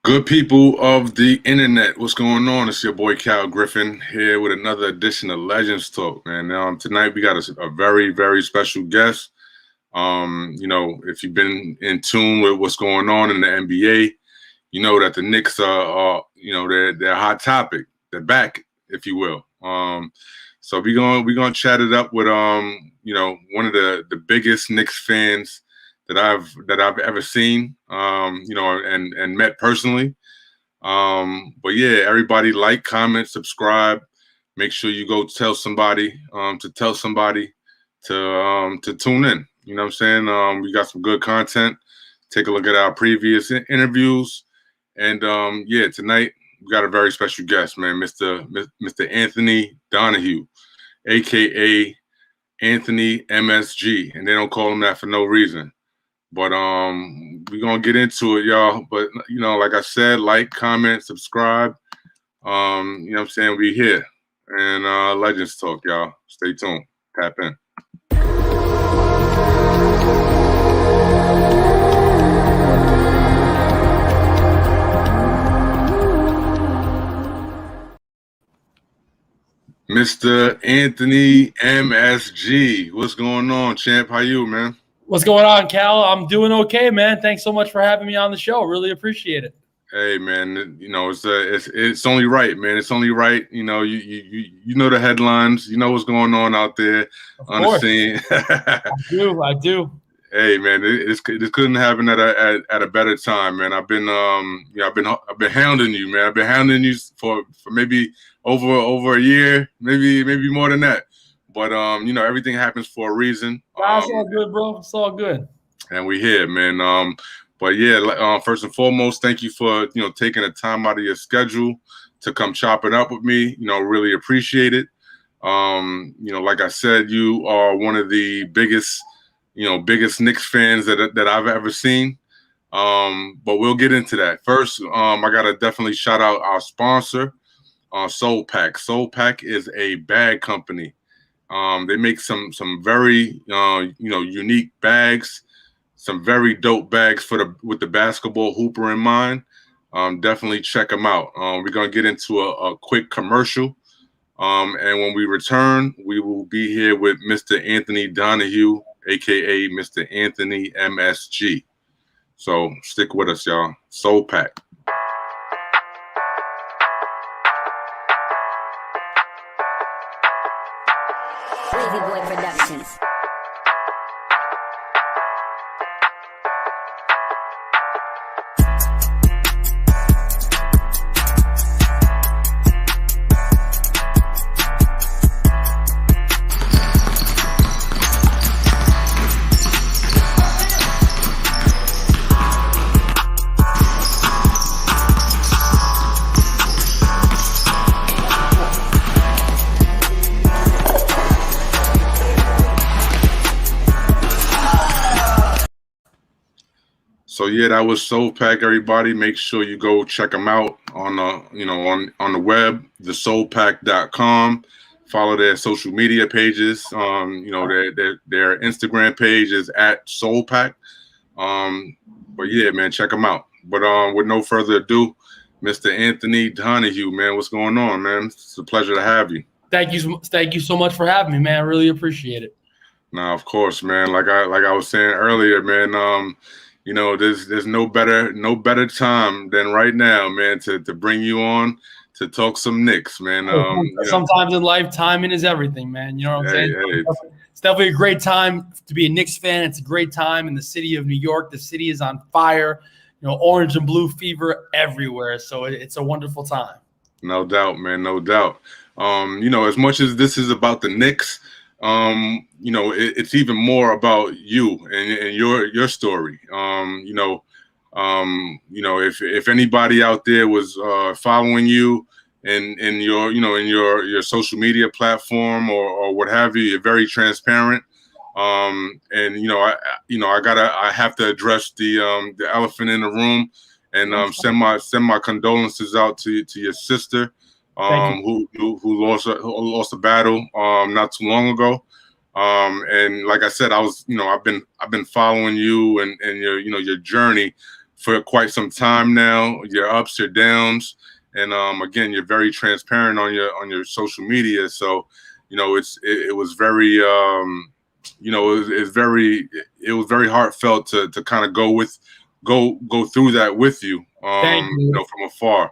Good people of the internet, what's going on? It's your boy Cal Griffin here with another edition of Legends Talk, man. Tonight we got a very, very special guest. If you've been in tune with what's going on in the NBA, you know that the Knicks they're a hot topic. They're back, if you will. So we're gonna chat it up with one of the biggest Knicks fans that I've ever seen, and met personally. But yeah, everybody like, comment, subscribe. Make sure you go tell somebody to tune in. You know what I'm saying? We got some good content. Take a look at our previous interviews, and tonight we got a very special guest, man, Mr. Anthony Donahue, aka Anthony MSG, and they don't call him that for no reason. But we're gonna get into it, y'all. But like I said, like, comment, subscribe. You know what I'm saying? We here. And Legends Talk, y'all. Stay tuned. Tap in. Mr. Anthony MSG. What's going on, champ? How you, man? What's going on, Cal? I'm doing okay, man. Thanks so much for having me on the show. Really appreciate it. Hey, man, it's only right, man. It's only right. You know the headlines. You know what's going on out there on the scene. I do. Hey, man, this couldn't happen at a better time, man. I've been hounding you, man. I've been hounding you for maybe over a year, maybe more than that. But everything happens for a reason. It's all good, bro. It's all good. And we here, man. But yeah, first and foremost, thank you for taking the time out of your schedule to come chop it up with me. Really appreciate it. Like I said, you are one of the biggest Knicks fans that I've ever seen. But we'll get into that. First, I gotta definitely shout out our sponsor, Soul Pack. Soul Pack is a bag company. They make some very unique bags, some very dope bags with the basketball hooper in mind. Definitely check them out. We're gonna get into a quick commercial, and when we return, we will be here with Mr. Anthony Donahue, aka Mr. Anthony MSG. So stick with us, y'all. Soul Pack. So yeah, that was Soul Pack. Everybody, make sure you go check them out on the web, thesoulpack.com. Follow their social media pages. Their Instagram page is @SoulPack. But yeah, man, check them out. But with no further ado, Mr. Anthony Donahue, man, what's going on, man? It's a pleasure to have you. Thank you so much for having me, man. I really appreciate it. Now, of course, man. Like I was saying earlier, man. There's no better time than right now, man, to bring you on to talk some Knicks, man. Sometimes in life, timing is everything, man. You know what I'm saying? Hey. It's definitely a great time to be a Knicks fan. It's a great time in the city of New York. The city is on fire. Orange and blue fever everywhere. So it's a wonderful time. No doubt, man. No doubt. As much as this is about the Knicks, it's even more about you and your story. If anybody out there was following you in your social media platform or what have you, you're very transparent. I have to address the elephant in the room and send my condolences out to your sister. Who lost a battle not too long ago. And like I said, I've been following you and your journey for quite some time now, your ups, your downs, and again, you're very transparent on your social media. So, it was very it was very heartfelt to kind of go through that with you, Thank you. from afar.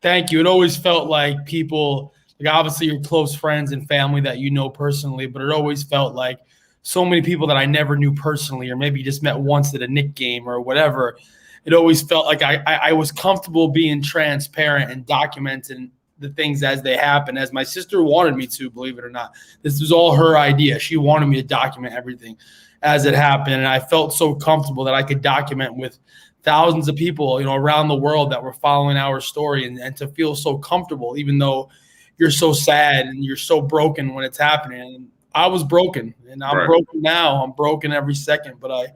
Thank you. It always felt like people, like obviously your close friends and family that personally, but it always felt like so many people that I never knew personally, or maybe just met once at a Knick game or whatever. It always felt like I was comfortable being transparent and documenting the things as they happen, as my sister wanted me to, believe it or not. This was all her idea. She wanted me to document everything as it happened. And I felt so comfortable that I could document with thousands of people, around the world that were following our story, and to feel so comfortable, even though you're so sad and you're so broken when it's happening. And I was broken, and I'm broken now. I'm broken every second. But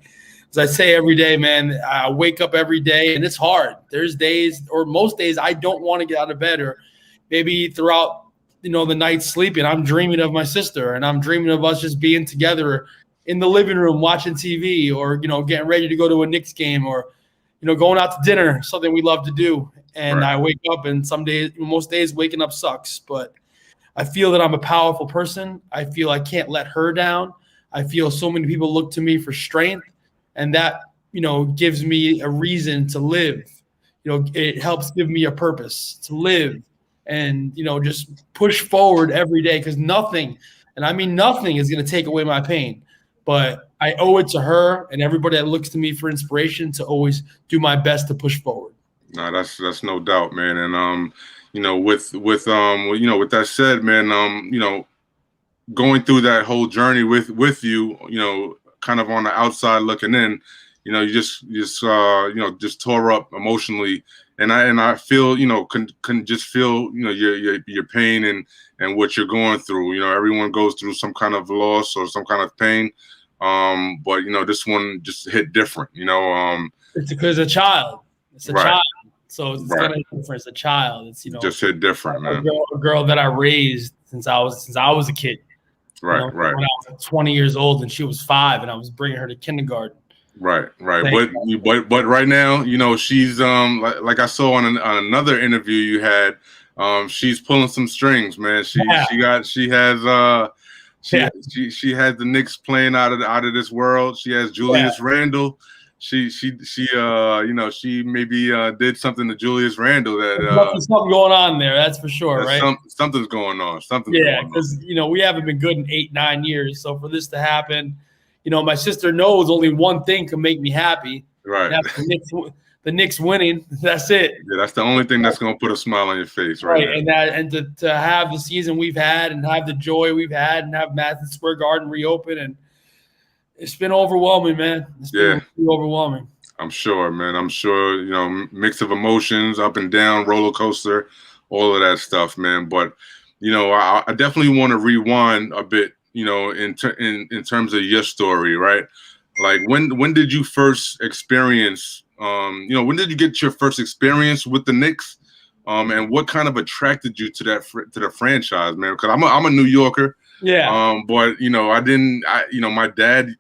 as I say every day, man, I wake up every day and it's hard. There's days, or most days, I don't want to get out of bed, or maybe throughout, the night sleeping, I'm dreaming of my sister, and I'm dreaming of us just being together in the living room watching TV, or, getting ready to go to a Knicks game, or, going out to dinner, something we love to do. And I wake up, and some days, most days, waking up sucks. But I feel that I'm a powerful person. I feel I can't let her down. I feel so many people look to me for strength, and that, gives me a reason to live. It helps give me a purpose to live, and, just push forward every day, because nothing, and I mean nothing, is going to take away my pain. But I owe it to her and everybody that looks to me for inspiration to always do my best to push forward. No, that's no doubt, man. And with that said, man, going through that whole journey with you, kind of on the outside looking in, you just tore up emotionally, and I feel, can just feel, your pain and what you're going through. Everyone goes through some kind of loss or some kind of pain. But this one just hit different, It's because a child. It's a child. So it's gonna be different. It's a child. It's just hit different, man. A girl that I raised since I was a kid. Right. When I was 20 years old and she was 5, and I was bringing her to kindergarten. Right. But right now, she's like I saw on another interview you had, she's pulling some strings, man. She has the Knicks playing out of this world. She has Julius Randle. She maybe did something to Julius Randle that there's something going on there. That's for sure, right? Something's going on. Because we haven't been good in 8-9 years. So for this to happen, my sister knows only one thing can make me happy. Right. That's the Knicks winning. That's it. Yeah, that's the only thing that's going to put a smile on your face, right? And to have the season we've had, and have the joy we've had, and have Madison Square Garden reopen, and it's been overwhelming, man. It's been really overwhelming. I'm sure, man. I'm sure, mix of emotions, up and down, roller coaster, all of that stuff, man. But, I definitely want to rewind a bit, in terms of your story, right? Like when did you first experience, when did you get your first experience with the Knicks? And what kind of attracted you to the franchise, man? Because I'm a New Yorker. Yeah. But I didn't. My dad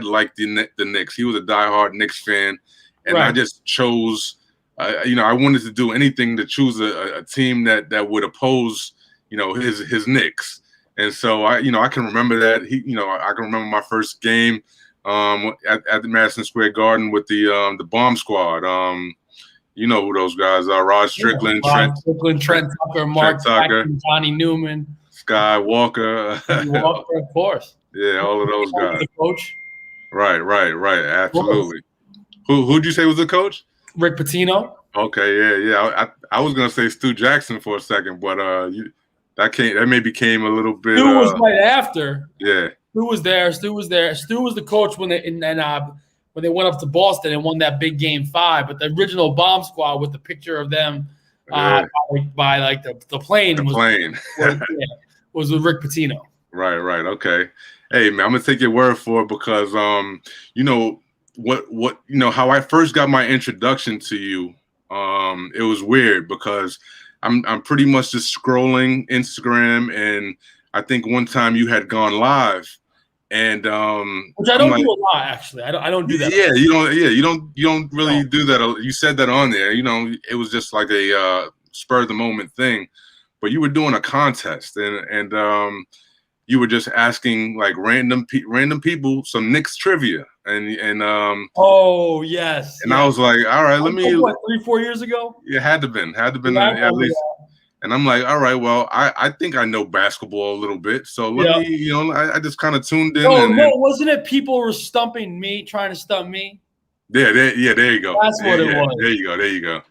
liked the Knicks. He was a diehard Knicks fan, and I just chose. I wanted to do anything to choose a team that would oppose, his Knicks. And so I can remember that. I can remember my first game at the Madison Square Garden with the Bomb Squad. You know who those guys are: Rod Strickland, Trent Tucker, Mark Tucker, Johnny Newman. Sky Walker, of course. Yeah, all of those guys. The coach. Right. Absolutely. Who'd you say was the coach? Rick Pitino. Okay, yeah. I was gonna say Stu Jackson for a second, but that maybe came a little bit. Stu was right after. Yeah. Stu was there. Stu was the coach when they went up to Boston and won that big Game 5. But the original Bomb Squad with the picture of them by like the plane was with Rick Pitino. Right. Okay. Hey man, I'm gonna take your word for it because how I first got my introduction to you, it was weird because I'm pretty much just scrolling Instagram, and I think one time you had gone live, And which I don't do a lot, actually. I don't do that. Yeah, you don't really do that. You said that on there. It was just like a spur of the moment thing. But you were doing a contest, and you were just asking like random people some Knicks trivia, and oh yes, and I was like, all right, let me. What, 3-4 years ago? It had to been at least. And I'm like, all right, well, I think I know basketball a little bit, so let me, I just kind of tuned in. No, wasn't it people were stumping me, trying to stump me? Yeah, there you go. That's what it was. There you go.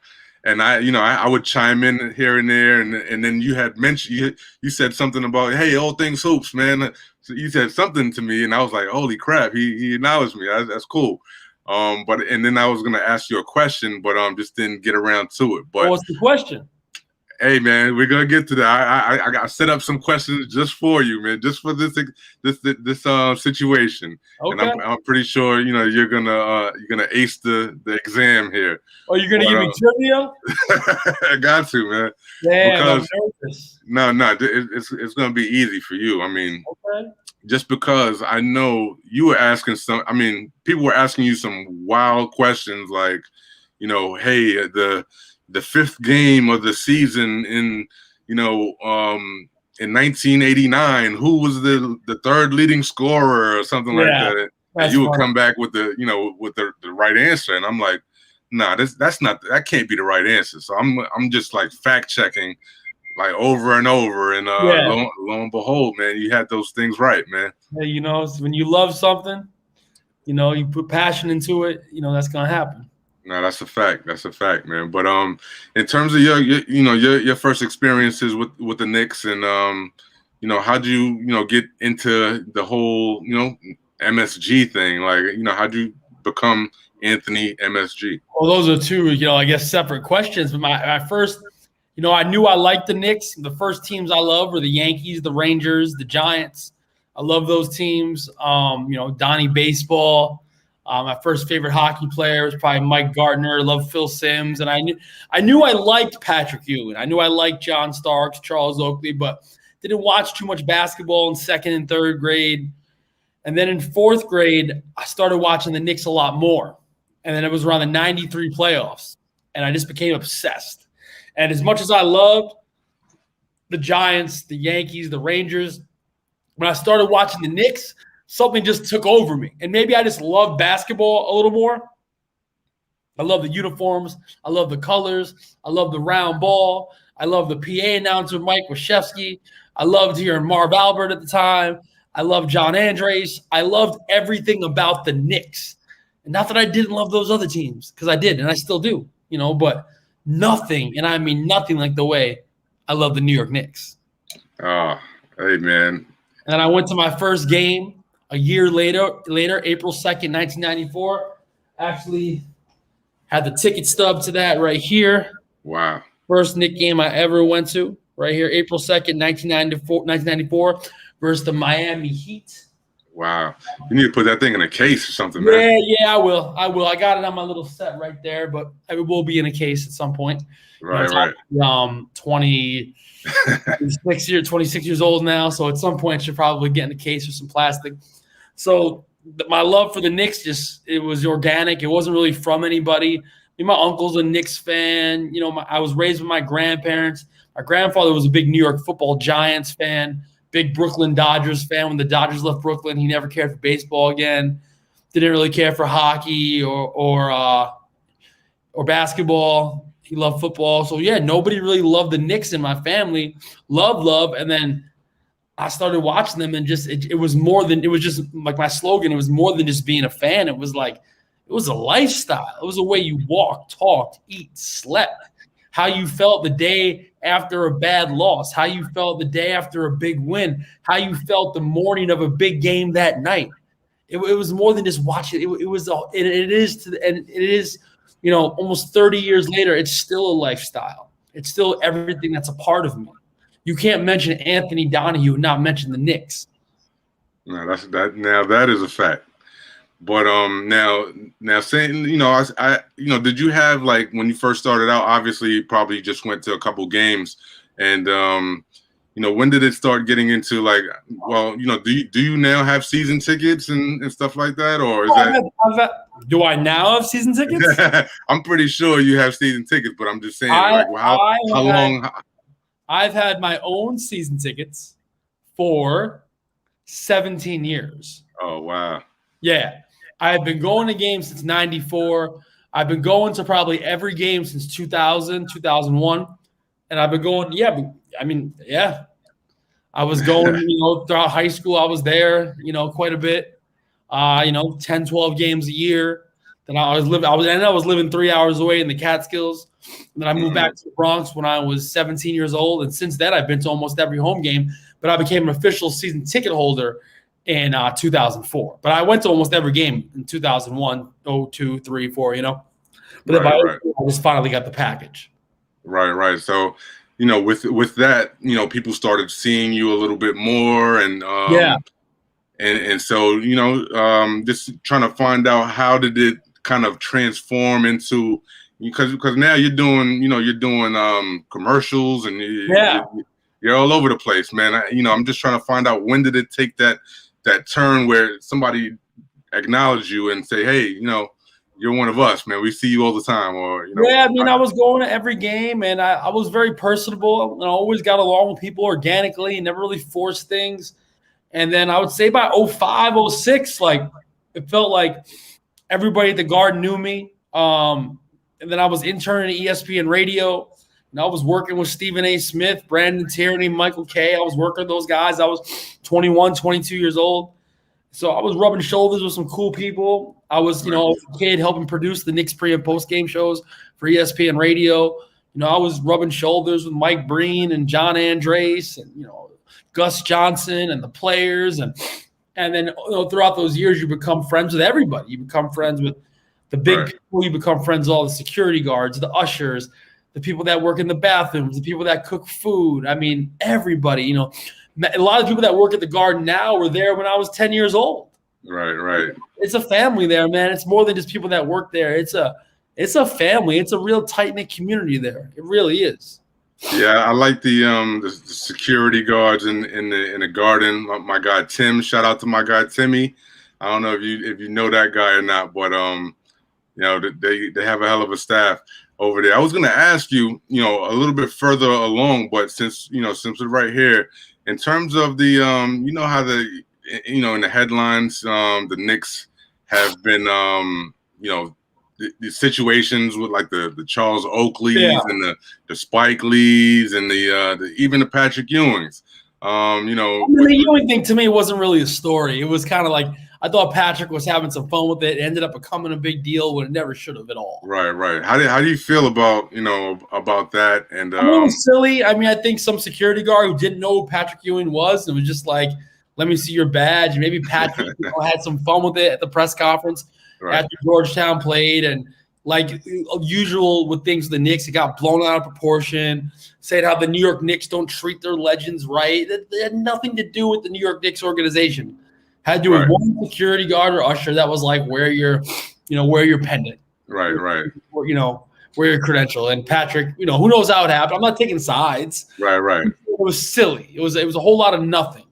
And I would chime in here and there, and then you had mentioned you said something about, hey, all things hoops, man. So you said something to me, and I was like, holy crap, he acknowledged me. That's cool. And then I was gonna ask you a question, but just didn't get around to it. But what's the question? Hey man, we're gonna get to that. I got set up some questions just for you, man, just for this situation. Okay. And I'm pretty sure you're gonna ace the exam here. Oh, you're gonna give me trivia? I got to, man. Damn, because it's gonna be easy for you. I mean, just because I know you were asking people were asking you some wild questions like, hey, the fifth game of the season in 1989, who was the third leading scorer or something like that, and you would come back with the right answer, and I'm like, nah, that can't be the right answer. So I'm just like fact checking like over and over, and lo and behold, man, you had those things right, man. Hey, when you love something, you put passion into it, that's gonna happen. No, that's a fact. That's a fact, man. But in terms of your first experiences with the Knicks, and how'd you get into the whole MSG thing? Like, how'd you become Anthony MSG? Well, those are two, I guess separate questions. But my first, I knew I liked the Knicks. The first teams I loved were the Yankees, the Rangers, the Giants. I love those teams. Donnie Baseball. My first favorite hockey player was probably Mike Gartner. I love Phil Simms, and I knew I liked Patrick Ewing. I knew I liked John Starks, Charles Oakley, but didn't watch too much basketball in second and third grade. And then in fourth grade, I started watching the Knicks a lot more. And then it was around the '93 playoffs, and I just became obsessed. And as much as I loved the Giants, the Yankees, the Rangers, when I started watching the Knicks, something just took over me. And maybe I just love basketball a little more. I love the uniforms. I love the colors. I love the round ball. I love the PA announcer, Mike Washevsky. I loved hearing Marv Albert at the time. I loved John Andres. I loved everything about the Knicks. And not that I didn't love those other teams, because I did, and I still do, but nothing, and I mean nothing like the way I love the New York Knicks. Oh, hey, man. And then I went to my first game a year later, April 2nd, 1994, actually had the ticket stub to that right here. Wow. First Knick game I ever went to right here, April 2nd, 1994 versus the Miami Heat. Wow. You need to put that thing in a case or something, man. Yeah, I will. I got it on my little set right there, but it will be in a case at some point. Right. 26 years old now, so at some point should probably get in a case with some plastic. So my love for the Knicks it was organic. It wasn't really from anybody. My uncle's a Knicks fan. I was raised with my grandparents. My grandfather was a big New York Football Giants fan, big Brooklyn Dodgers fan. When the Dodgers left Brooklyn, he never cared for baseball again. Didn't really care for hockey or basketball. He loved football. So, yeah, nobody really loved the Knicks in my family. Love. And then I started watching them, and it was more than – it was just like my slogan. It was more than just being a fan. It was like – it was a lifestyle. It was a way you walked, talked, eat, slept, how you felt the day after a bad loss, how you felt the day after a big win, how you felt the morning of a big game that night. It was more than just watching. It is almost 30 years later, it's still a lifestyle. It's still everything that's a part of me. You can't mention Anthony Donahue and not mention the Knicks. No, that is a fact. But now saying, did you have, like, when you first started out, obviously you probably just went to a couple games, and when did it start getting into like, well, do you now have season tickets and stuff like that, or is do I now have season tickets? I'm pretty sure you have season tickets, but I'm just saying, how long? I've had my own season tickets for 17 years. Oh, wow. Yeah. I've been going to games since 94. I've been going to probably every game since 2000, 2001. And I've been going, I was going, throughout high school. I was there, quite a bit, 10, 12 games a year. Then I was living 3 hours away in the Catskills. And then I moved back to the Bronx when I was 17 years old. And since then, I've been to almost every home game. But I became an official season ticket holder in 2004. But I went to almost every game in 2001, 02, 3, 4, But then I just finally got the package. Right. So, with that, people started seeing you a little bit more, and and so just trying to find out how did it kind of transform into, because now you're doing commercials and you're all over the place, man. I'm just trying to find out, when did it take that turn where somebody acknowledge you and say, hey, you're one of us, man. We see you all the time. Or I was going to every game, and I was very personable, and I always got along with people organically and never really forced things. And then I would say by 05, 06, like, it felt like everybody at the Garden knew me. And then I was interning at ESPN Radio, and I was working with Stephen A. Smith, Brandon Tierney, Michael Kay. I was working with those guys. I was 21, 22 years old. So I was rubbing shoulders with some cool people. I was, a kid helping produce the Knicks pre- and post-game shows for ESPN Radio. I was rubbing shoulders with Mike Breen and John Andres and, Gus Johnson and the players. And then, throughout those years, you become friends with everybody. You become friends with the big people. You become friends with all the security guards, the ushers, the people that work in the bathrooms, the people that cook food. I mean, everybody, a lot of people that work at the Garden now were there when I was 10 years old. Right. It's a family there, man. It's more than just people that work there. It's a family. It's a real tight-knit community there. It really is. Yeah, I like the security guards in the Garden. My guy Tim, shout out to my guy Timmy. I don't know if you know that guy or not, but they have a hell of a staff over there. I was gonna ask you, a little bit further along, but since we're right here, in terms of the how the in the headlines, the Knicks have been the situations with like the Charles Oakleys and the Spike Lees and the even the Patrick Ewings. The Ewing thing to me wasn't really a story. It was kind of like, I thought Patrick was having some fun with it. It ended up becoming a big deal when it never should have at all. Right. How do you feel about about that? And a little silly. I mean, I think some security guard who didn't know who Patrick Ewing was and was just like, "Let me see your badge." And maybe Patrick had some fun with it at the press conference after Georgetown played, and like usual with things with the Knicks, it got blown out of proportion. Saying how the New York Knicks don't treat their legends right. It had nothing to do with the New York Knicks organization. Had to do with one security guard or usher that was like, wear your pendant. Right. Or, wear your credential. And Patrick, who knows how it happened. I'm not taking sides. Right. It was silly. It was a whole lot of nothing.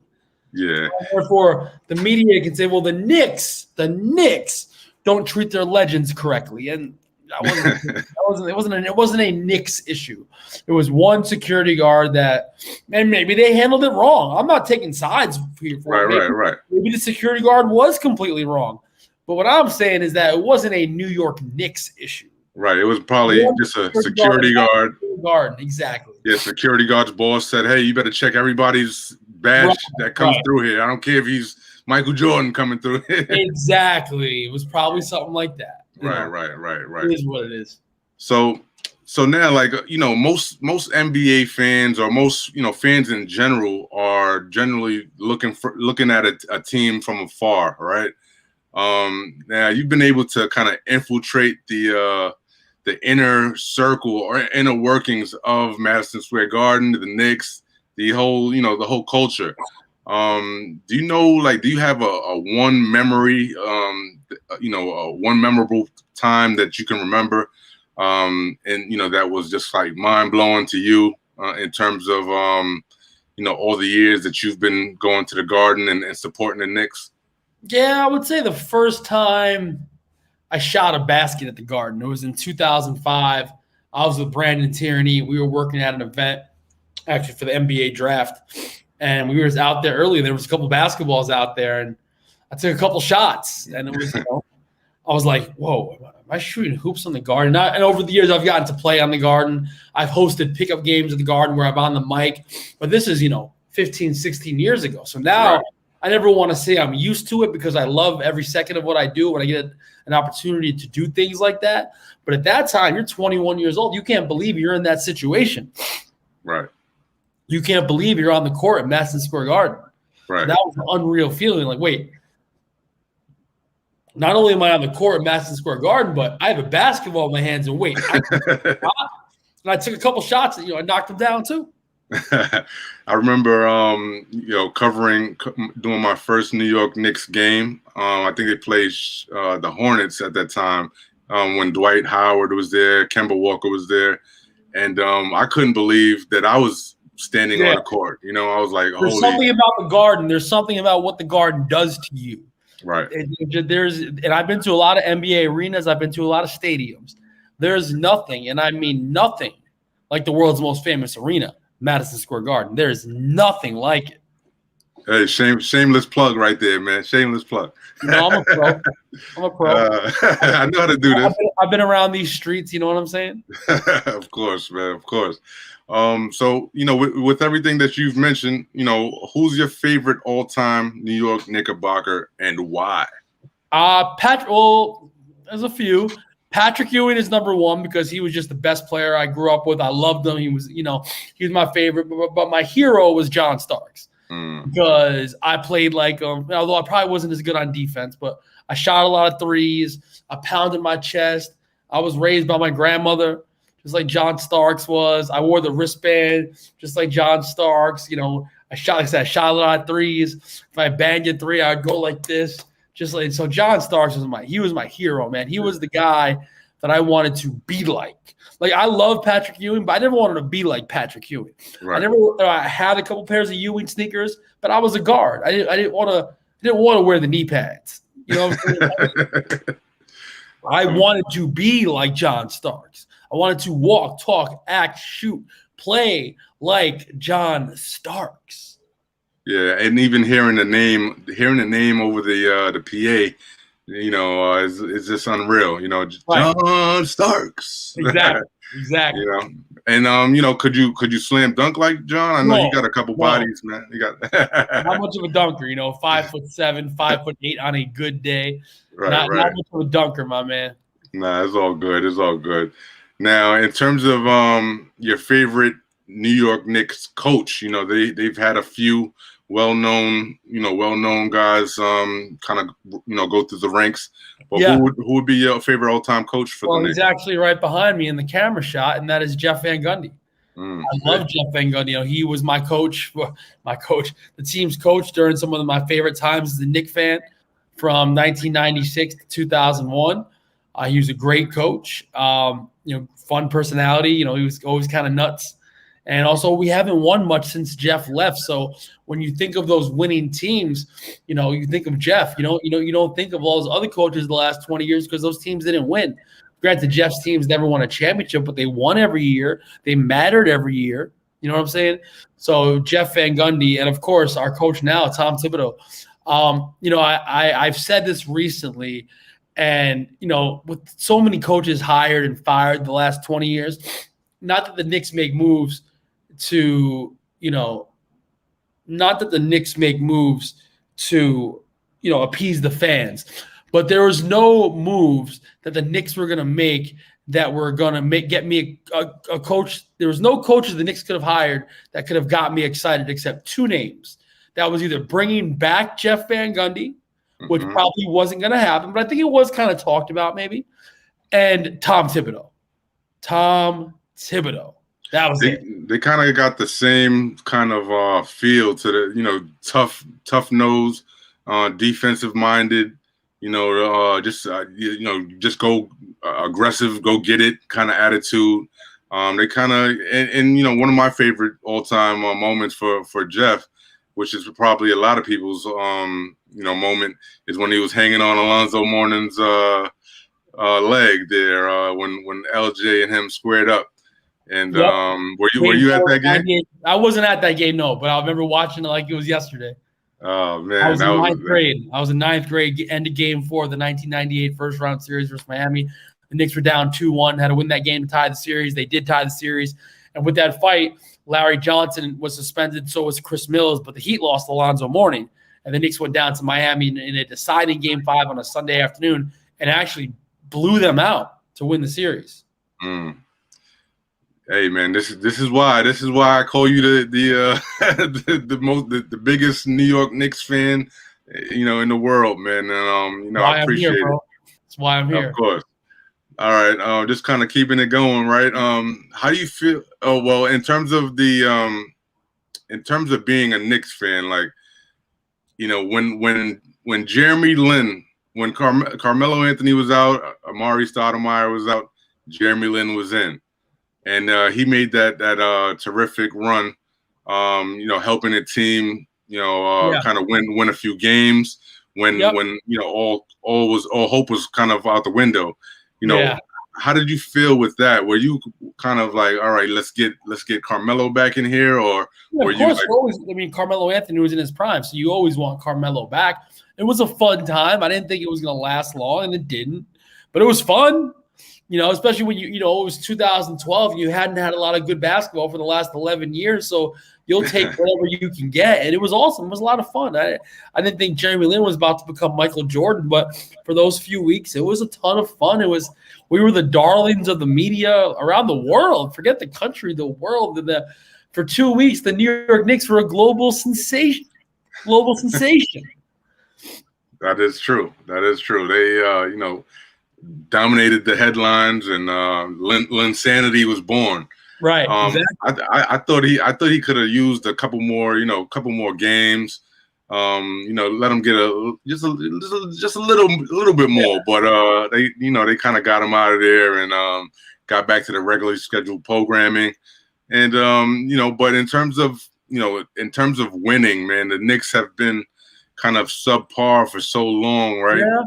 Yeah. And therefore, the media can say, well, the Knicks don't treat their legends correctly. And it wasn't a Knicks issue. It was one security guard and maybe they handled it wrong. I'm not taking sides for it. Right. Maybe the security guard was completely wrong. But what I'm saying is that it wasn't a New York Knicks issue. Right. It was probably just a security guard. Exactly. Yeah, security guard's boss said, hey, you better check everybody's badge that comes through here. I don't care if he's Michael Jordan coming through here. Exactly. It was probably something like that. Right. It is what it is. So now, like, most NBA fans or most, fans in general are generally looking at a team from afar, right? Now you've been able to kind of infiltrate the inner circle or inner workings of Madison Square Garden, the Knicks, the whole culture. Do you have a one memory, one memorable time that you can remember, and that was just like mind blowing to you in terms of all the years that you've been going to the Garden and supporting the Knicks? Yeah, I would say the first time I shot a basket at the Garden, it was in 2005. I was with Brandon Tierney. We were working at an event actually for the NBA draft, and we were out there early. There was a couple basketballs out there, and I took a couple shots, and it was, I was like, whoa, am I shooting hoops on the Garden? And over the years, I've gotten to play on the Garden. I've hosted pickup games at the Garden where I'm on the mic, but this is, 15, 16 years ago. So now Right. I never want to say I'm used to it because I love every second of what I do when I get an opportunity to do things like that. But at that time, you're 21 years old. You can't believe you're in that situation. Right. You can't believe you're on the court at Madison Square Garden. Right. So that was an unreal feeling. Like, wait, not only am I on the court at Madison Square Garden, but I have a basketball in my hands. And wait, and I took a couple shots and I knocked them down too. I remember, doing my first New York Knicks game. I think they played the Hornets at that time when Dwight Howard was there, Kemba Walker was there, and I couldn't believe that I was standing on the court. I was like, there's something about the Garden. There's something about what the Garden does to you. Right. And I've been to a lot of NBA arenas. I've been to a lot of stadiums. There's nothing, and I mean nothing, like the world's most famous arena, Madison Square Garden. There's nothing like it. Hey, shameless plug right there, man. Shameless plug. I'm a pro. I know how to do this. I've been around these streets. You know what I'm saying? Of course, man. Of course. So, with everything that you've mentioned, who's your favorite all-time New York Knickerbocker and why? There's a few. Patrick Ewing is number one because he was just the best player I grew up with. I loved him. He was, he was my favorite. But my hero was John Starks because I played like him. Although I probably wasn't as good on defense, but I shot a lot of threes. I pounded my chest. I was raised by my grandmother, just like John Starks was. I wore the wristband, just like John Starks. I shot a lot of threes. If I banged a three, I'd go like this. Just like, so John Starks was my hero, man. He was the guy that I wanted to be like. Like, I love Patrick Ewing, but I never wanted to be like Patrick Ewing. Right. I had a couple pairs of Ewing sneakers, but I was a guard. I didn't want to wear the knee pads. You know what I'm saying? I wanted to be like John Starks. I wanted to walk, talk, act, shoot, play like John Starks. Yeah, and even hearing the name over the PA, is just unreal. John Starks. Exactly. And could you slam dunk like John? I know you got a couple bodies, man. You got not much of a dunker. 5'7", 5'8" on a good day. Right, not much of a dunker, my man. Nah, it's all good. It's all good. Now, in terms of your favorite New York Knicks coach, they've had a few well-known guys kind of go through the ranks. But who would be your favorite all-time coach for the Knicks? He's actually right behind me in the camera shot, and that is Jeff Van Gundy. I love Jeff Van Gundy. He was my coach, the team's coach during some of my favorite times as a Knicks fan from 1996 to 2001. He was a great coach, fun personality. He was always kind of nuts. And also, we haven't won much since Jeff left. So when you think of those winning teams, you think of Jeff. You don't think of all those other coaches the last 20 years because those teams didn't win. Granted, Jeff's teams never won a championship, but they won every year. They mattered every year. You know what I'm saying? So Jeff Van Gundy, and of course our coach now, Tom Thibodeau. I've said this recently, and with so many coaches hired and fired the last 20 years, not that the Knicks make moves to appease the fans, but there was no moves that the Knicks were going to make that were going to get me a coach. There was no coaches the Knicks could have hired that could have got me excited except two names. That was either bringing back Jeff Van Gundy, which probably wasn't going to happen, but I think it was kind of talked about maybe, and Tom Thibodeau. That was it. They kind of got the same kind of feel to the tough nose, defensive minded. Just go aggressive, go get it kind of attitude. They kind of and one of my favorite all-time moments for Jeff, which is probably a lot of people's moment, is when he was hanging on Alonzo Mourning's leg there when LJ and him squared up. And Yep. were you at that game? I wasn't at that game, no, but I remember watching it like it was yesterday. Oh man, I was in ninth grade. I was in ninth grade, end of Game 4 of the 1998 first round series versus Miami. The Knicks were down 2-1, had to win that game to tie the series. They did tie the series, and with that fight, Larry Johnson was suspended. So was Chris Mills, but the Heat lost Alonzo Mourning, and the Knicks went down to Miami in a deciding Game 5 on a Sunday afternoon, and actually blew them out to win the series. Hey man, this is why I call you the biggest New York Knicks fan, in the world, man. And I appreciate it. That's why I'm here. Of course. All right, just kind of keeping it going, right? How do you feel? Oh well, in terms of being a Knicks fan, like when Jeremy Lin, when Carmelo Anthony was out, Amari Stoudemire was out, Jeremy Lin was in. And he made that terrific run, helping the team, kind of win a few games when all hope was kind of out the window. How did you feel with that? Were you kind of like, all right, let's get Carmelo back in here, or were you like? Always, Carmelo Anthony was in his prime, so you always want Carmelo back. It was a fun time. I didn't think it was going to last long, and it didn't, but it was fun. Especially when it was 2012, and you hadn't had a lot of good basketball for the last 11 years. So you'll take whatever you can get. And it was awesome. It was a lot of fun. I didn't think Jeremy Lin was about to become Michael Jordan, but for those few weeks, it was a ton of fun. We were the darlings of the media around the world. Forget the country, the world. And for 2 weeks, the New York Knicks were a global sensation. That is true. They, dominated the headlines, and Linsanity was born. Right. Exactly. I thought he could have used a couple more games. Let him get just a little bit more. But they kind of got him out of there and got back to the regularly scheduled programming. And but in terms of winning, man, the Knicks have been kind of subpar for so long, right? Yeah.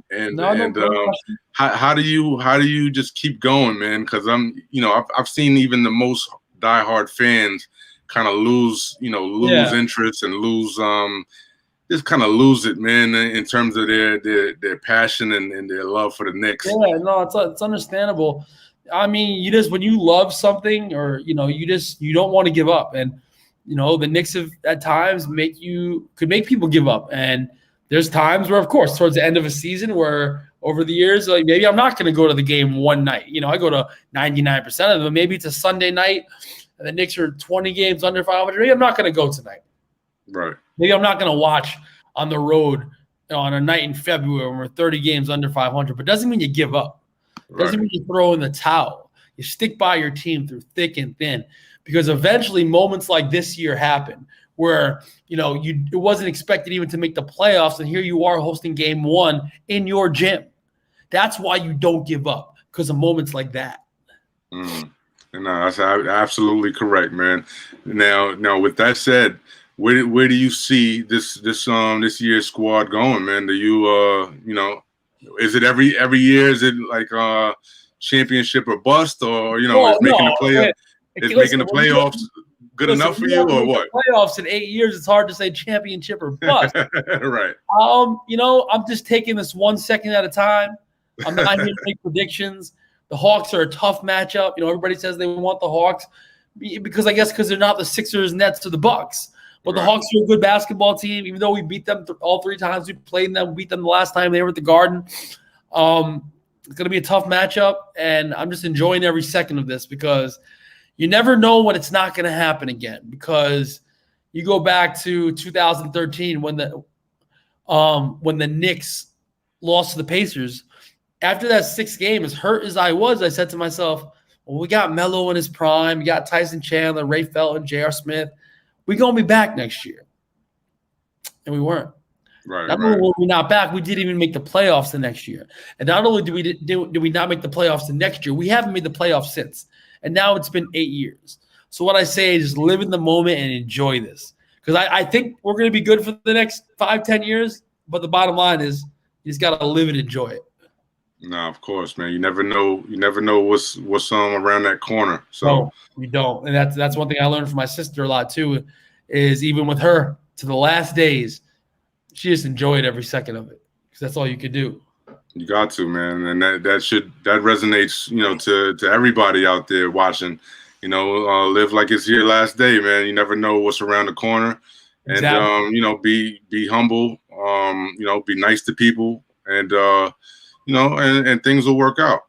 How do you just keep going, man? Because I've seen even the most diehard fans kind of lose interest and just kind of lose it, man, in terms of their passion and their love for the Knicks. Yeah, no, it's understandable. When you love something, or you don't want to give up, and the Knicks have at times could make people give up. And there's times where, of course, towards the end of a season where over the years, like maybe I'm not going to go to the game one night. I go to 99% of them. Maybe it's a Sunday night and the Knicks are 20 games under 500. Maybe I'm not going to go tonight. Right. Maybe I'm not going to watch on the road on a night in February when we're 30 games under 500. But doesn't mean you give up. Doesn't mean you throw in the towel. You stick by your team through thick and thin. Because eventually moments like this year happen where, it wasn't expected even to make the playoffs, and here you are hosting Game 1 in your gym. That's why you don't give up, because of moments like that. No, that's absolutely correct, man. Now, with that said, where do you see this year's squad going, man? Do you is it every year? Is it like championship or bust, or is making the playoff? Is making the playoffs good enough for you, or what? Playoffs in 8 years, it's hard to say championship or bust. Right. I'm just taking this 1 second at a time. I'm not here to make predictions. The Hawks are a tough matchup. Everybody says they want the Hawks because they're not the Sixers, Nets, to the Bucks. But the Hawks are a good basketball team. Even though we beat them all 3 times we played them, we beat them the last time they were at the Garden. It's going to be a tough matchup, and I'm just enjoying every second of this because you never know when it's not going to happen again, because you go back to 2013 when the Knicks lost to the Pacers. After that 6th game, as hurt as I was, I said to myself, well, we got Melo in his prime. We got Tyson Chandler, Ray Felton, J.R. Smith. We're going to be back next year. And we weren't. Right. Not only were we not back, we didn't even make the playoffs the next year. And not only did we not make the playoffs the next year, we haven't made the playoffs since. And now it's been 8 years. So what I say is just live in the moment and enjoy this. Because I think we're going to be good for the next 5-10 years. But the bottom line is you just got to live and enjoy it. No, of course, man. You never know. You never know what's around that corner. So no, you don't. And that's one thing I learned from my sister a lot too, is even with her to the last days, she just enjoyed every second of it because that's all you could do. You got to, man, and that resonates, to everybody out there watching. Live like it's your last day, man. You never know what's around the corner, and exactly. be humble. Be nice to people, and and things will work out.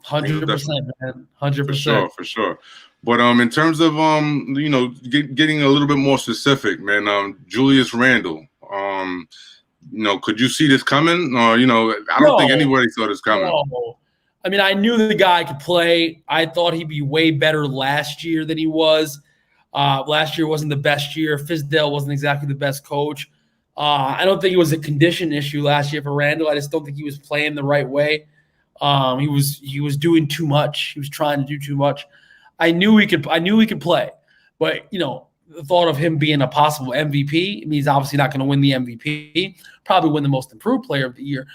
100%, man. 100%. For sure. But in terms of getting a little bit more specific, man. Julius Randle. Could you see this coming? I don't think anybody saw this coming. No. I mean, I knew the guy could play. I thought he'd be way better last year than he was. Last year wasn't the best year. Fizdale wasn't exactly the best coach. I don't think it was a condition issue last year for Randle. I just don't think he was playing the right way. He was doing too much. He was trying to do too much. I knew he could play, but the thought of him being a possible MVP, I mean, he's obviously not going to win the MVP. Probably win the Most Improved Player of the Year.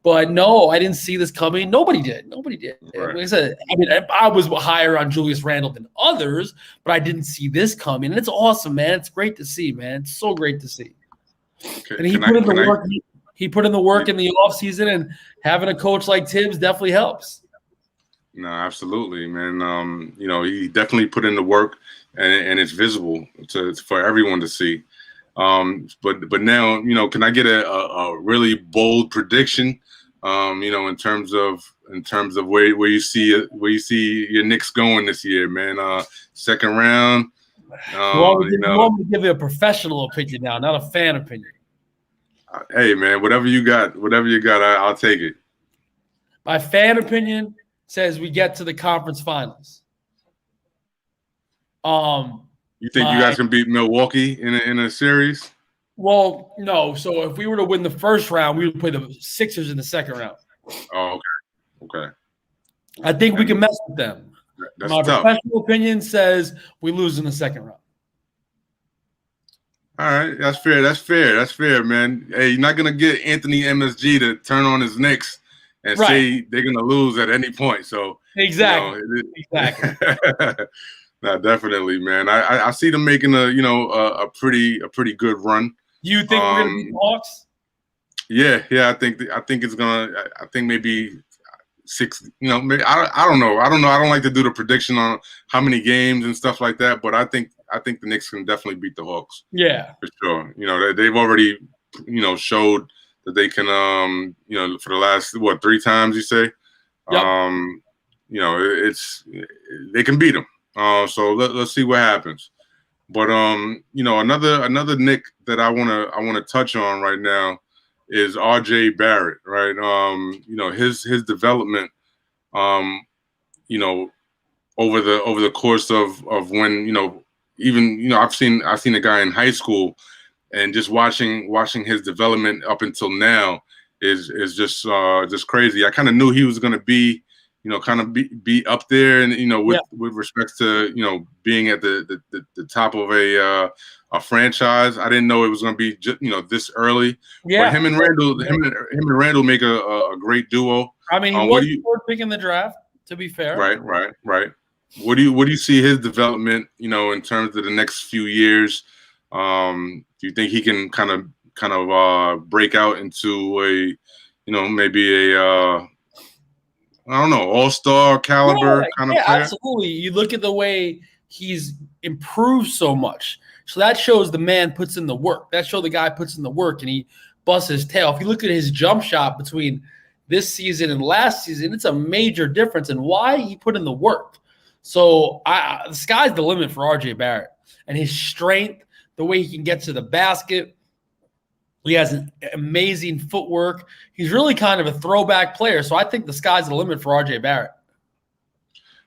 But no, I didn't see this coming. Nobody did. Right. Like I said, I was higher on Julius Randle than others, but I didn't see this coming. And it's awesome, man. It's great to see, man. It's so great to see. Okay. And he put in the work. He put in the work in the offseason, and having a coach like Tibbs definitely helps. No, absolutely, man. He definitely put in the work, and it's visible for everyone to see. But now, can I get a really bold prediction? In terms of where you see your Knicks going this year, man. Second round. You want me to give you a professional opinion now, not a fan opinion. Hey, man, whatever you got, I'll take it. My fan opinion says we get to the conference finals. You think you guys can beat Milwaukee in a series? Well, no. So if we were to win the first round, we would play the Sixers in the second round. Oh, okay. I think we can mess with them. My professional opinion says we lose in the second round. All right, that's fair, man. Hey, you're not gonna get Anthony MSG to turn on his Knicks and say they're gonna lose at any point. So exactly. No, definitely, man. I see them making a pretty good run. You think we're gonna beat the Hawks? Yeah. I think it's gonna. I think maybe 6. Maybe, I don't know. I don't like to do the prediction on how many games and stuff like that. But I think the Knicks can definitely beat the Hawks. Yeah, for sure. They've already showed that they can. For the last 3 times you say. Yep. They can beat them. So let's see what happens. But another Knick that I wanna touch on right now is R.J. Barrett, right? His development, over the course of when even I've seen a guy in high school, and just watching his development up until now is just crazy. I kind of knew he was going to be be up there, and with respect to being at the top of a franchise. I didn't know it was going to be just this early. Yeah, but him and Randle make a great duo. I mean, he was fourth pick in the draft. To be fair, right. What do you see his development? In terms of the next few years. Do you think he can kind of break out into a maybe a I don't know, all-star caliber kind of player? Absolutely. You look at the way he's improved so much. So that shows the man puts in the work. That shows the guy puts in the work and he busts his tail. If you look at his jump shot between this season and last season, it's a major difference in why he put in the work. So the sky's the limit for R.J. Barrett. And his strength, the way he can get to the basket, he has an amazing footwork. He's really kind of a throwback player. So I think the sky's the limit for R.J. Barrett.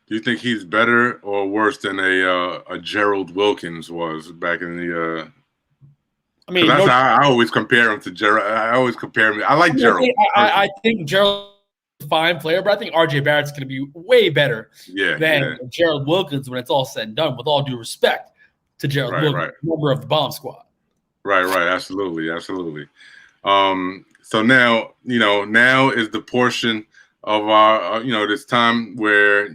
Do you think he's better or worse than a Gerald Wilkins was back in the I mean, I always compare him to Gerald. I always compare him. I like Gerald. I think Gerald fine player, but I think RJ Barrett's going to be way better than Gerald Wilkins when it's all said and done, with all due respect to Gerald Wilkins, member of the bomb squad. Right. Absolutely. So now, now is the portion of our, this time where,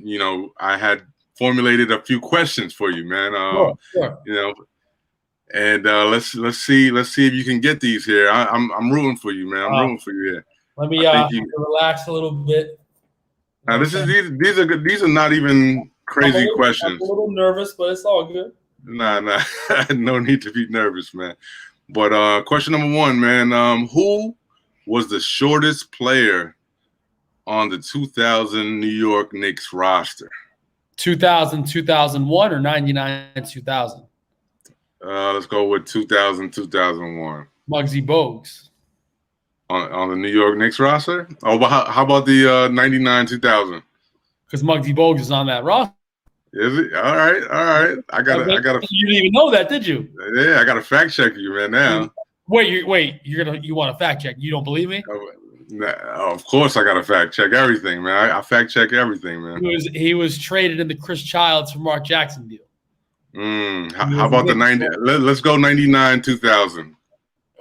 I had formulated a few questions for you, man. Sure. And let's see if you can get these here. I'm rooting for you, man. I'm rooting for you here. Let me relax a little bit. Now, these are good. These are not even crazy questions. I'm a little nervous, but it's all good. Nah. No need to be nervous, man. But question number 1, man. Who was the shortest player on the 2000 New York Knicks roster? 2000, 2001, or 99, 2000? Let's go with 2000, 2001. Muggsy Bogues. On the New York Knicks roster? Oh, but how about the 99, 2000? Because Muggsy Bogues is on that roster. Is it? All right. I got You didn't even know that, did you? Yeah, I got to fact check you, man. Now. Wait. You want to fact check? You don't believe me? Of course, I got to fact check everything, man. I fact check everything, man. He was traded in the Chris Childs for Mark Jackson deal. How about the 90? Let's go 99, 2000.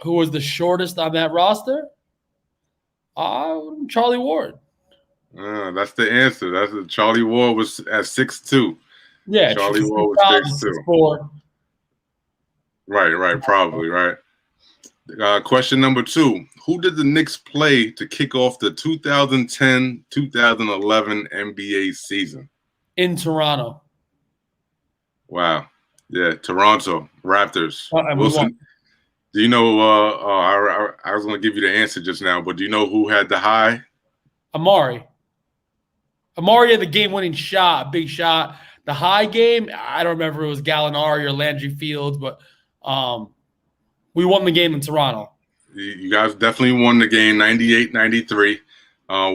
Who was the shortest on that roster? Charlie Ward. That's the answer. Charlie Ward was at 6'2". Yeah, Charlie Ward was 6'4". Right, probably right. Question number 2: Who did the Knicks play to kick off the 2010-2011 NBA season? In Toronto. Wow. Yeah, Toronto Raptors. Wilson. Do you know? I was going to give you the answer just now, but do you know who had the high? Amari had the game-winning shot, big shot. The high game, I don't remember if it was Gallinari or Landry Fields, but we won the game in Toronto. You guys definitely won the game, 98-93.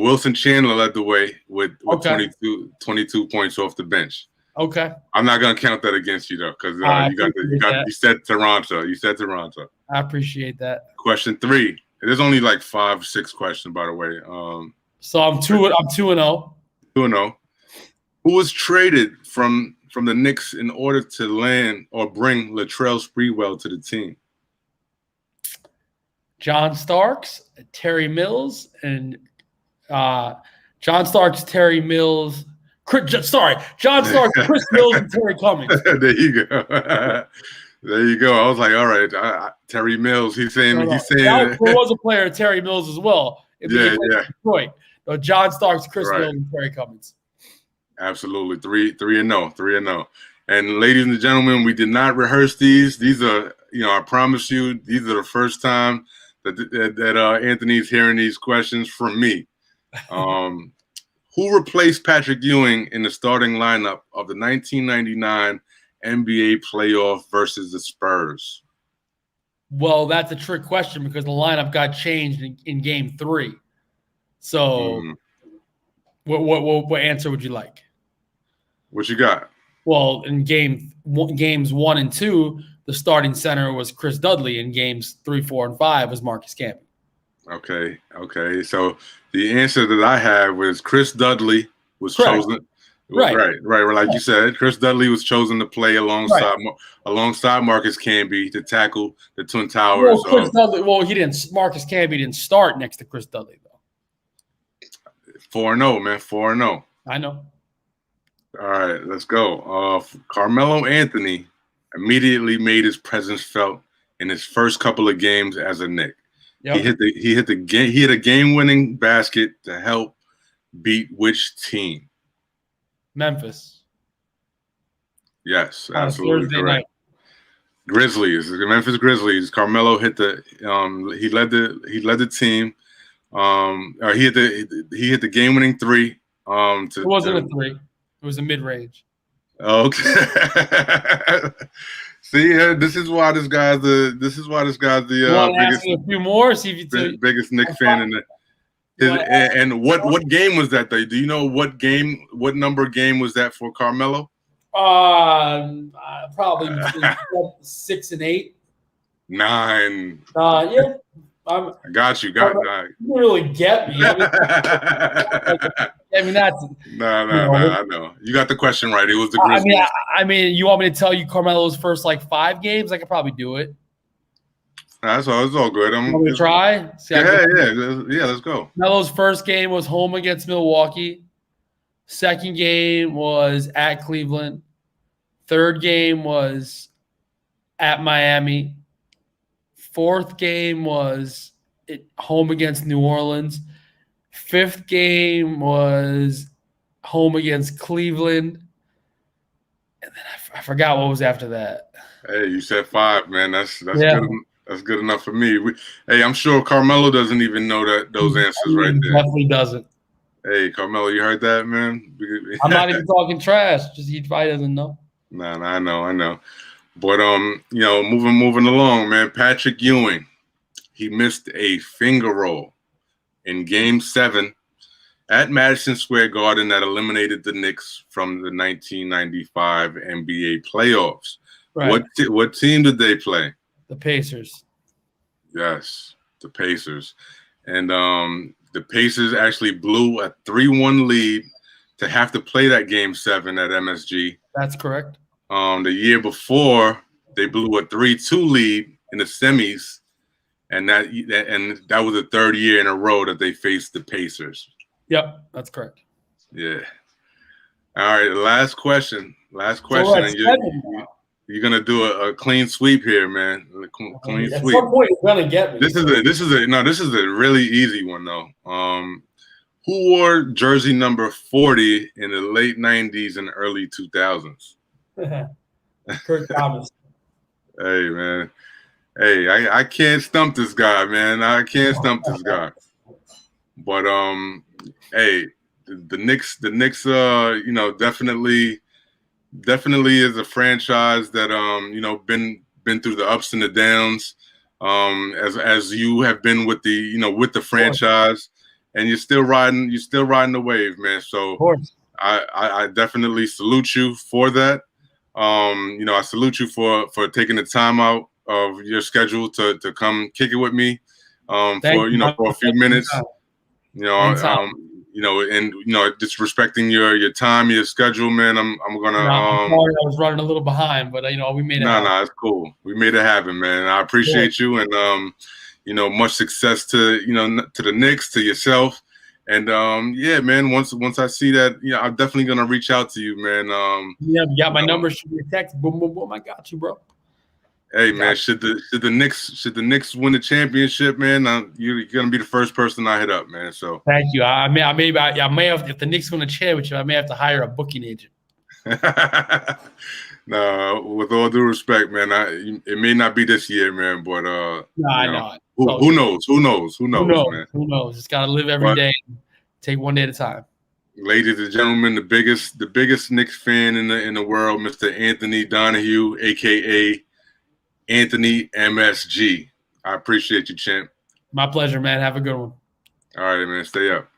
Wilson Chandler led the way with 22 points off the bench. Okay. I'm not going to count that against you, though, because you said Toronto. You said Toronto. I appreciate that. Question 3. There's only like 5 or 6 questions, by the way. So I'm 2-0. 2-0. Who was traded from the Knicks in order to land or bring Latrell Sprewell to the team? John Starks, Terry Mills, and John Starks, Terry Mills. John Starks, Chris Mills, and Terry Cummings. There you go. I was like, all right, Terry Mills. He's saying. There was a player, Terry Mills, as well. Yeah. Detroit. So John Starks, Chris Mills, and Terry Cummings. Absolutely, 3-0. And ladies and gentlemen, we did not rehearse these. These are, I promise you, these are the first time that Anthony's hearing these questions from me. Who replaced Patrick Ewing in the starting lineup of the 1999 NBA playoff versus the Spurs? Well, that's a trick question because the lineup got changed in Game 3. So, what answer would you like? What you got? Well, in games 1 and 2, the starting center was Chris Dudley. In games 3, 4, and 5 was Marcus Camby. Okay. So the answer that I had was Chris Dudley was chosen. Right. Like you said, Chris Dudley was chosen to play alongside Marcus Camby to tackle the Twin Towers. Chris Dudley. Well, he didn't. Marcus Camby didn't start next to Chris Dudley though. 4-0, man. 4-0. I know. All right, let's go. Carmelo Anthony immediately made his presence felt in his first couple of games as a Knick. Yep. He hit a game-winning basket to help beat which team? Memphis. Yes, absolutely correct. Grizzlies, the Memphis Grizzlies. Carmelo hit the he led the team. He hit the game-winning 3. It wasn't a 3. It was a mid-range. Okay. See, this is why this guy's the biggest. A few more. See if you biggest Knicks fan in the. And what game was that? Do you know what number game was that for Carmelo? Probably between 6 and 8. 9. Yeah. I got you. You didn't really get me. I mean that's no. I know. You got the question right. It was the Grizzlies. I mean, you want me to tell you Carmelo's first like 5 games? I could probably do it. That's all. It's all good. You want me to try? Yeah. Let's go. Carmelo's first game was home against Milwaukee. Second game was at Cleveland. Third game was at Miami. Fourth game was home against New Orleans. Fifth game was home against Cleveland. And then I forgot what was after that. Hey, you said 5, man. That's good. That's good enough for me. Hey, I'm sure Carmelo doesn't even know those answers right there. Definitely doesn't. Hey, Carmelo, you heard that, man? I'm not even talking trash. Just he probably doesn't know. Nah, I know. But moving along, man. Patrick Ewing, he missed a finger roll in Game 7 at Madison Square Garden that eliminated the Knicks from the 1995 NBA playoffs. Right. What team did they play? The Pacers. Yes, the Pacers. And the Pacers actually blew a 3-1 lead to have to play that Game 7 at MSG. That's correct. The year before, they blew a 3-2 lead in the semis, and that was the 3rd year in a row that they faced the Pacers. Yep, that's correct. Yeah. All right, last question. You're gonna do a clean sweep here, man. Clean At sweep. some point, you're gonna get me. This is a really easy one though. Who wore jersey number 40 in the late 90s and early 2000s? Kurt Thomas. Hey, man. Hey, I can't stump this guy, man. I can't stump this guy. But hey, the Knicks, definitely is a franchise that been through the ups and the downs. As you have been with the franchise, and you're still riding the wave, man. So I definitely salute you for that. I salute you for taking the time out of your schedule to come kick it with me for a few minutes. Just respecting your time, your schedule, man. I'm gonna. I'm sorry, I was running a little behind, but we made it. No, it's cool. We made it happen, man. I appreciate you, and much success to the Knicks, to yourself, and man. Once I see that, I'm definitely gonna reach out to you, man. You got my number. Shoot me a text. Boom, boom, boom. I got you, bro. Hey, man, should the Knicks win the championship, man, you're gonna be the first person I hit up, man. So thank you. I may have, if the Knicks win the championship, I may have to hire a booking agent. No, with all due respect, man, it may not be this year, man, but I know. Who knows? Who knows, man? Who knows? Just gotta live every day, take one day at a time. Ladies and gentlemen, the biggest Knicks fan in the world, Mr. Anthony Donahue, aka Anthony MSG. I appreciate you, champ. My pleasure, man. Have a good one. All right, man. Stay up.